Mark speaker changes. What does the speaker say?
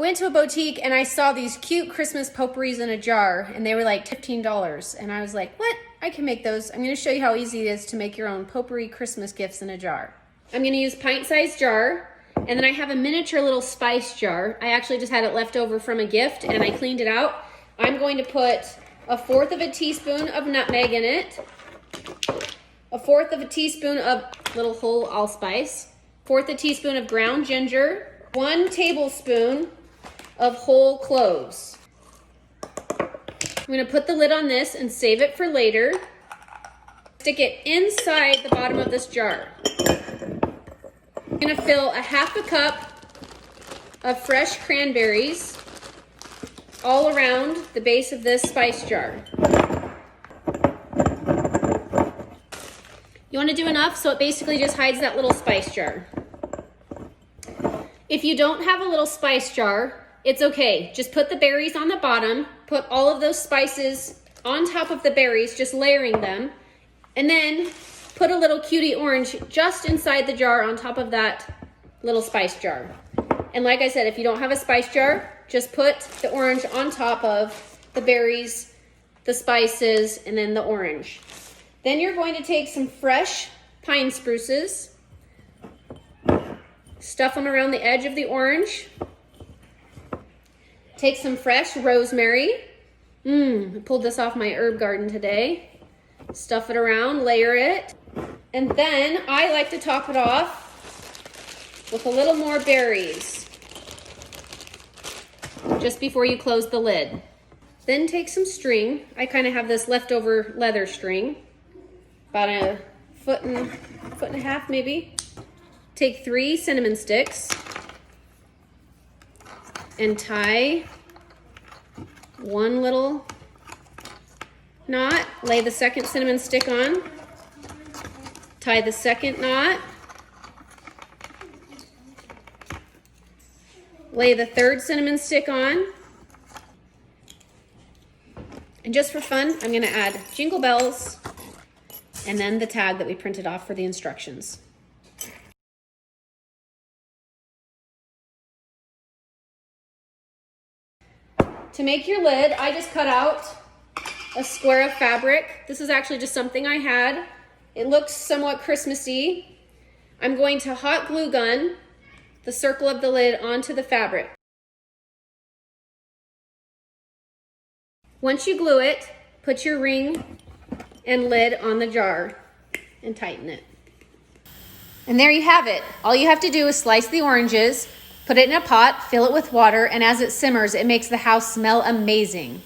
Speaker 1: went to a boutique and I saw these cute Christmas potpourris in a jar, and they were like $15. And I was like, what? I can make those. I'm gonna show you how easy it is to make your own potpourri Christmas gifts in a jar. I'm gonna use pint-sized jar, and then I have a miniature little spice jar. I actually just had it left over from a gift and I cleaned it out. I'm going to put 1/4 of a teaspoon of nutmeg in it, 1/4 of a teaspoon of little whole allspice, 1/4 a teaspoon of ground ginger, 1 tablespoon of whole cloves. I'm gonna put the lid on this and save it for later. Stick it inside the bottom of this jar. I'm gonna fill 1/2 cup of fresh cranberries all around the base of this spice jar. You want to do enough so it basically just hides that little spice jar. If you don't have a little spice jar, it's okay. Just put the berries on the bottom, put all of those spices on top of the berries, just layering them, and then put a little cutie orange just inside the jar on top of that little spice jar. And like I said, if you don't have a spice jar, just put the orange on top of the berries, the spices, and then the orange. Then you're going to take some fresh pine spruces, stuff them around the edge of the orange. Take some fresh rosemary. I pulled this off my herb garden today. Stuff it around, layer it. And then I like to top it off with a little more berries just before you close the lid. Then take some string. I kind of have this leftover leather string, about a foot and a half maybe. Take 3 cinnamon sticks and tie 1 little knot. Lay the second cinnamon stick on. Tie the second knot. Lay the 3rd cinnamon stick on. And just for fun, I'm gonna add jingle bells and then the tag that we printed off for the instructions. To make your lid, I just cut out a square of fabric. This is actually just something I had. It looks somewhat Christmassy. I'm going to hot glue gun the circle of the lid onto the fabric. Once you glue it, put your ring and lid on the jar and tighten it. And there you have it. All you have to do is slice the oranges, put it in a pot, fill it with water, and as it simmers, it makes the house smell amazing.